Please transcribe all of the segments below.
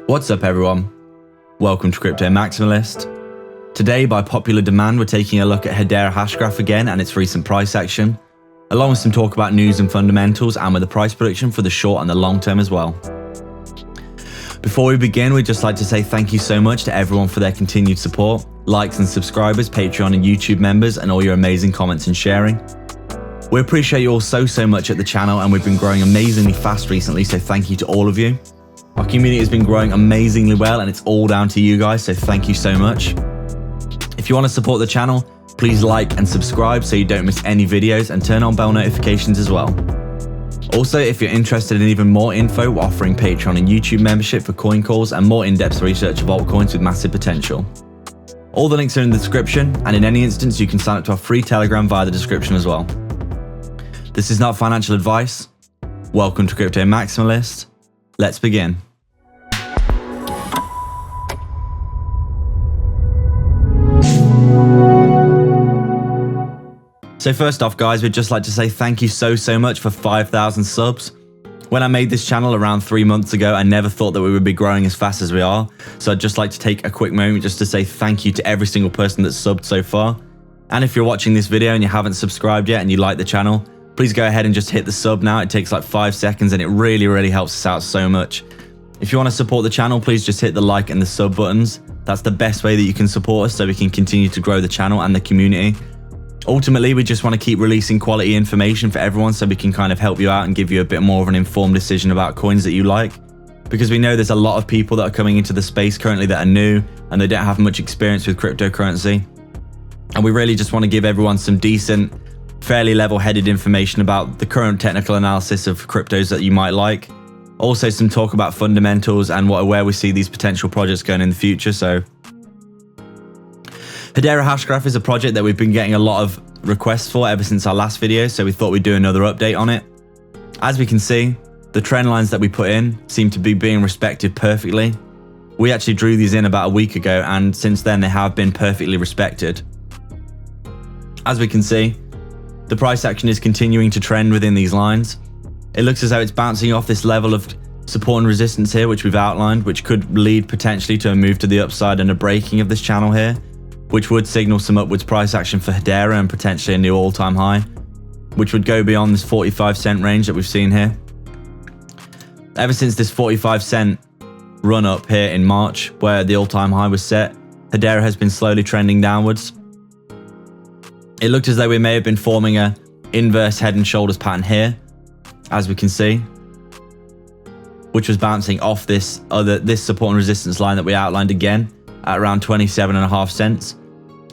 What's up everyone? Welcome to Crypto Maximalist. Today, by popular demand, we're taking a look at Hedera Hashgraph again and its recent price action, along with some talk about news and fundamentals and with the price prediction for the short and the long term as well. Before we begin, we'd just like to say thank you so much to everyone for their continued support, likes and subscribers, Patreon and YouTube members, and all your amazing comments and sharing. We appreciate you all so much at the channel, and we've been growing amazingly fast recently, so thank you to all of you. Our community has been growing amazingly well, and it's all down to you guys, so thank you so much. If you want to support the channel, please like and subscribe so you don't miss any videos, and turn on bell notifications as well. Also, if you're interested in even more info, we're offering Patreon and YouTube membership for coin calls and more in-depth research of altcoins with massive potential. All the links are in the description, and in any instance, you can sign up to our free Telegram via the description as well. This is not financial advice. Welcome to Crypto Maximalist. Let's begin. So first off guys, we'd just like to say thank you so much for 5,000 subs. When I made this channel around 3 months ago, I never thought that we would be growing as fast as we are. So I'd just like to take a quick moment just to say thank you to every single person that's subbed so far. And if you're watching this video and you haven't subscribed yet and you like the channel, please go ahead and just hit the sub now. It takes like 5 seconds and it really helps us out so much. If you want to support the channel, please just hit the like and the sub buttons. That's the best way that you can support us so we can continue to grow the channel and the community. Ultimately, we just want to keep releasing quality information for everyone so we can kind of help you out and give you a bit more of an informed decision about coins that you like. Because we know there's a lot of people that are coming into the space currently that are new and they don't have much experience with cryptocurrency. And we really just want to give everyone some decent, fairly level-headed information about the current technical analysis of cryptos that you might like. Also some talk about fundamentals and where we see these potential projects going in the future. So Hedera Hashgraph is a project that we've been getting a lot of requests for ever since our last video, so we thought we'd do another update on it. As we can see, the trend lines that we put in seem to be being respected perfectly. We actually drew these in about a week ago, and since then they have been perfectly respected. As we can see, the price action is continuing to trend within these lines. It looks as though it's bouncing off this level of support and resistance here, which we've outlined, which could lead potentially to a move to the upside and a breaking of this channel here, which would signal some upwards price action for Hedera and potentially a new all-time high, which would go beyond this 45-cent range that we've seen here. Ever since this 45-cent run up here in March, where the all-time high was set, Hedera has been slowly trending downwards. It looked as though we may have been forming a inverse head and shoulders pattern here, as we can see, which was bouncing off this support and resistance line that we outlined again at around 27.5 cents.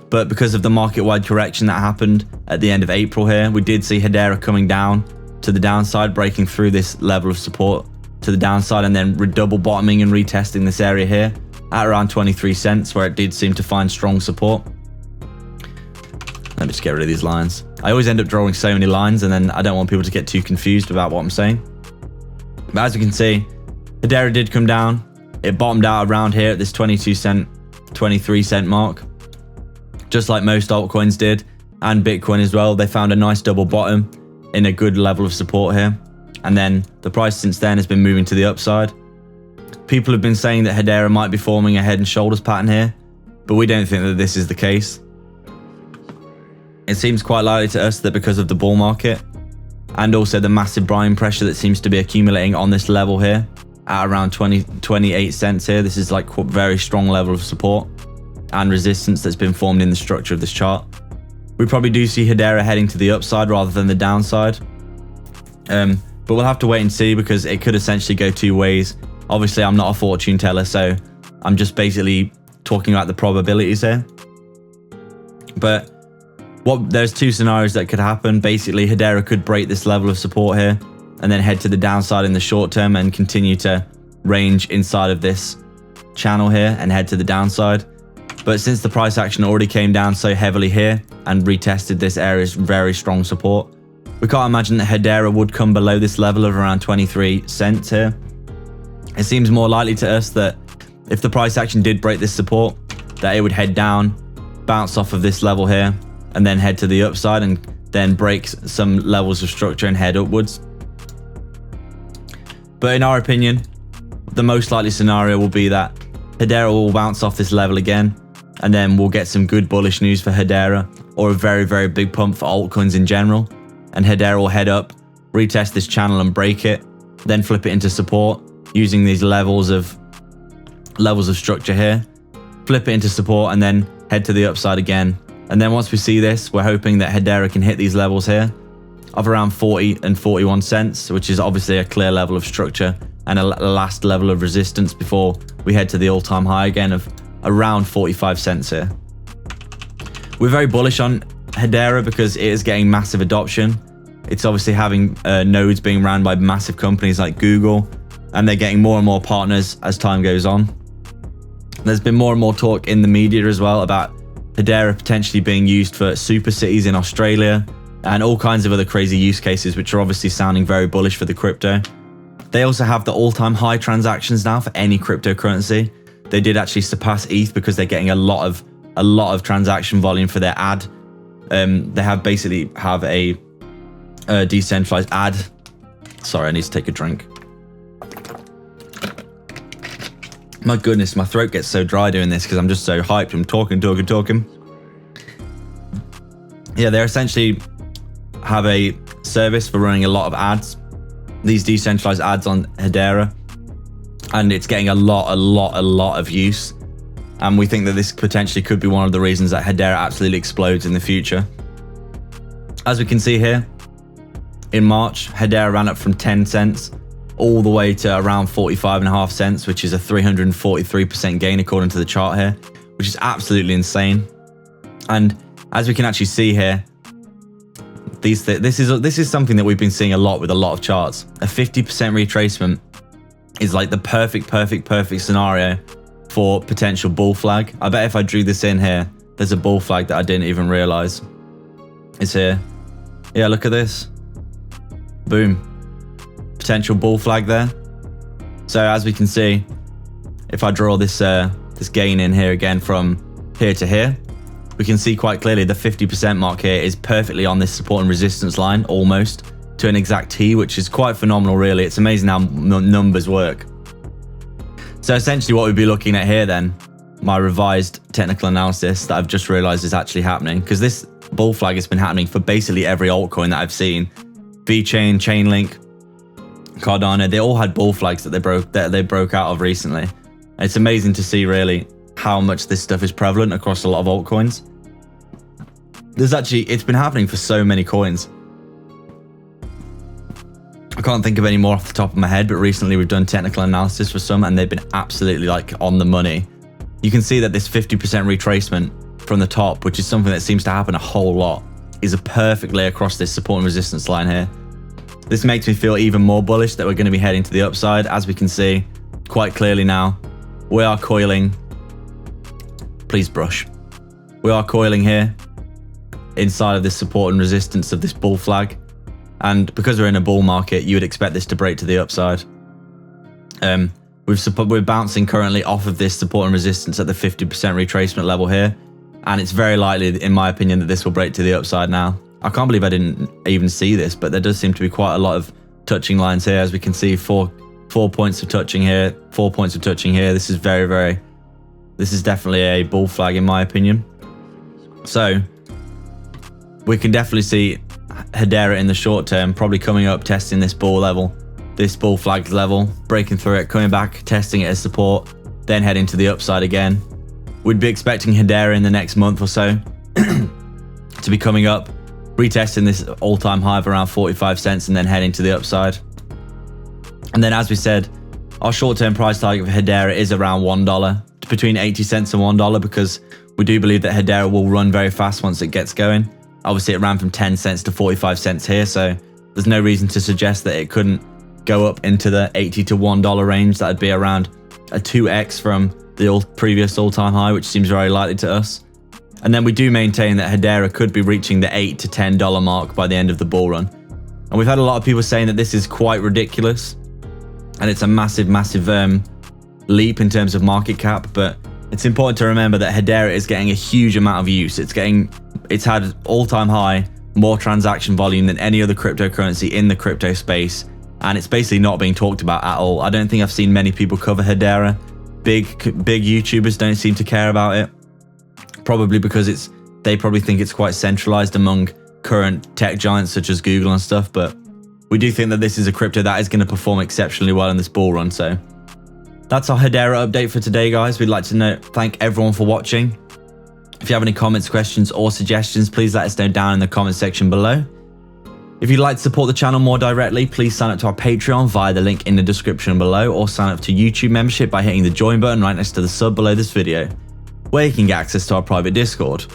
But because of the market-wide correction that happened at the end of April here, we did see Hedera coming down to the downside, breaking through this level of support to the downside, and then double bottoming and retesting this area here at around 23 cents, where it did seem to find strong support. Let me just get rid of these lines. I always end up drawing so many lines, and then I don't want people to get too confused about what I'm saying. But as you can see, Hedera did come down. It bottomed out around here at this 22-cent, 23-cent mark, just like most altcoins did, and Bitcoin as well. They found a nice double bottom in a good level of support here, and then the price since then has been moving to the upside. People have been saying that Hedera might be forming a head and shoulders pattern here, but we don't think that this is the case. It seems quite likely to us that because of the bull market and also the massive buying pressure that seems to be accumulating on this level here at around 28 cents here, this is like a very strong level of support and resistance that's been formed in the structure of this chart. We probably do see Hedera heading to the upside rather than the downside. But we'll have to wait and see, because it could essentially go two ways. Obviously, I'm not a fortune teller, so I'm just basically talking about the probabilities here. But there's two scenarios that could happen. Basically, Hedera could break this level of support here and then head to the downside in the short term and continue to range inside of this channel here and head to the downside. But since the price action already came down so heavily here and retested this area's very strong support, we can't imagine that Hedera would come below this level of around 23 cents here. It seems more likely to us that if the price action did break this support, that it would head down, bounce off of this level here, and then head to the upside and then break some levels of structure and head upwards. But in our opinion, the most likely scenario will be that Hedera will bounce off this level again, and then we'll get some good bullish news for Hedera, or a very, very big pump for altcoins in general, and Hedera will head up, retest this channel and break it, then flip it into support using these levels of structure here, flip it into support, and then head to the upside again. And then once we see this, we're hoping that Hedera can hit these levels here of around 40 and 41 cents, which is obviously a clear level of structure and a last level of resistance before we head to the all-time high again of around 45 cents here. We're very bullish on Hedera because it is getting massive adoption. It's obviously having nodes being ran by massive companies like Google, and they're getting more and more partners as time goes on. There's been more and more talk in the media as well about Hedera potentially being used for super cities in Australia and all kinds of other crazy use cases, which are obviously sounding very bullish for the crypto. They also have the all-time high transactions now for any cryptocurrency. They did actually surpass ETH because they're getting a lot of transaction volume for their ad. They have a decentralized ad. Sorry, I need to take a drink. My goodness, my throat gets so dry doing this because I'm just so hyped. I'm talking. Yeah, they essentially have a service for running a lot of ads, these decentralized ads on Hedera, and it's getting a lot of use. And we think that this potentially could be one of the reasons that Hedera absolutely explodes in the future. As we can see here, in March, Hedera ran up from 10 cents all the way to around 45.5 cents, which is a 343% gain according to the chart here, which is absolutely insane. And as we can actually see here, this is something that we've been seeing a lot with a lot of charts. A 50% retracement is like the perfect scenario for potential bull flag. I bet if I drew this in here, there's a bull flag that I didn't even realize is here. Yeah, look at this. Boom. Potential bull flag there. So as we can see, if I draw this this gain in here again from here to here, we can see quite clearly the 50% mark here is perfectly on this support and resistance line, almost to an exact T, which is quite phenomenal really. It's amazing how numbers work. So essentially what we'd be looking at here then, my revised technical analysis that I've just realized is actually happening, because this bull flag has been happening for basically every altcoin that I've seen. VeChain, Chainlink, Cardano, they all had bull flags that they broke out of recently. It's amazing to see really how much this stuff is prevalent across a lot of altcoins. It's been happening for so many coins. I can't think of any more off the top of my head, but recently we've done technical analysis for some and they've been absolutely like on the money. You can see that this 50% retracement from the top, which is something that seems to happen a whole lot, is perfectly across this support and resistance line here. This makes me feel even more bullish that we're going to be heading to the upside. As we can see quite clearly now, we are coiling. Please brush. We are coiling here inside of this support and resistance of this bull flag. And because we're in a bull market, you would expect this to break to the upside. We're bouncing currently off of this support and resistance at the 50% retracement level here. And it's very likely, in my opinion, that this will break to the upside now. I can't believe I didn't even see this, but there does seem to be quite a lot of touching lines here. As we can see, four points of touching here, 4 points of touching here. This is this is definitely a bull flag in my opinion. So we can definitely see Hedera in the short term probably coming up, testing this bull level, this bull flag level, breaking through it, coming back, testing it as support, then heading to the upside again. We'd be expecting Hedera in the next month or so to be coming up, retesting this all-time high of around 45 cents and then heading to the upside. And then as we said, our short-term price target for Hedera is around $1, between 80 cents and $1, because we do believe that Hedera will run very fast once it gets going. Obviously it ran from 10 cents to 45 cents here, so there's no reason to suggest that it couldn't go up into the 80 to $1 range. That'd be around a 2x from the previous all-time high, which seems very likely to us. And then we do maintain that Hedera could be reaching the $8 to $10 mark by the end of the bull run. And we've had a lot of people saying that this is quite ridiculous and it's a massive leap in terms of market cap, but it's important to remember that Hedera is getting a huge amount of use. It's had all-time high, more transaction volume than any other cryptocurrency in the crypto space, and it's basically not being talked about at all. I don't think I've seen many people cover Hedera. Big YouTubers don't seem to care about it, probably because they probably think it's quite centralized among current tech giants such as Google and stuff. But we do think that this is a crypto that is going to perform exceptionally well in this bull run. So that's our Hedera update for today, guys. We'd like to thank everyone for watching. If you have any comments, questions, or suggestions, please let us know down in the comment section below. If you'd like to support the channel more directly, please sign up to our Patreon via the link in the description below, or sign up to YouTube membership by hitting the join button right next to the sub below this video, where you can get access to our private Discord.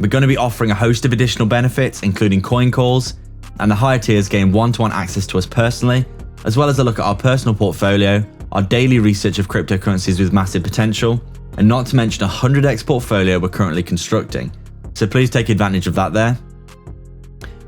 We're going to be offering a host of additional benefits, including coin calls, and the higher tiers gain one-to-one access to us personally, as well as a look at our personal portfolio, our daily research of cryptocurrencies with massive potential, and not to mention a 100x portfolio we're currently constructing. So please take advantage of that there.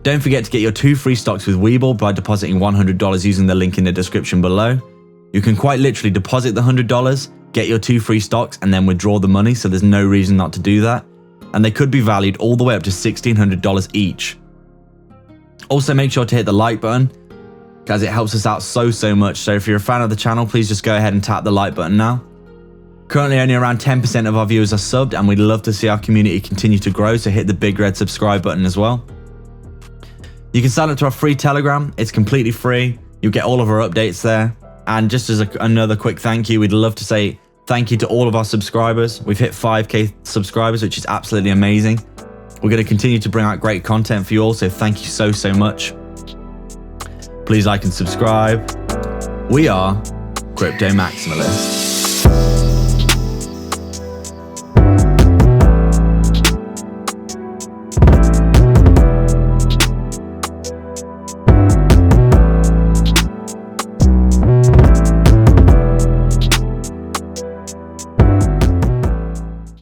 Don't forget to get your 2 free stocks with Webull by depositing $100 using the link in the description below. You can quite literally deposit the $100, get your 2 free stocks, and then withdraw the money, so there's no reason not to do that. And they could be valued all the way up to $1,600 each. Also, make sure to hit the like button, as it helps us out so much. So if you're a fan of the channel, please just go ahead and tap the like button now. Currently only around 10% of our viewers are subbed, and we'd love to see our community continue to grow, so hit the big red subscribe button as well. You can sign up to our free Telegram. It's completely free. You'll get all of our updates there. And just as another quick thank you, we'd love to say thank you to all of our subscribers. We've hit 5k subscribers, which is absolutely amazing. We're going to continue to bring out great content for you all, so thank you so much. Please like and subscribe. We are Crypto Maximalists.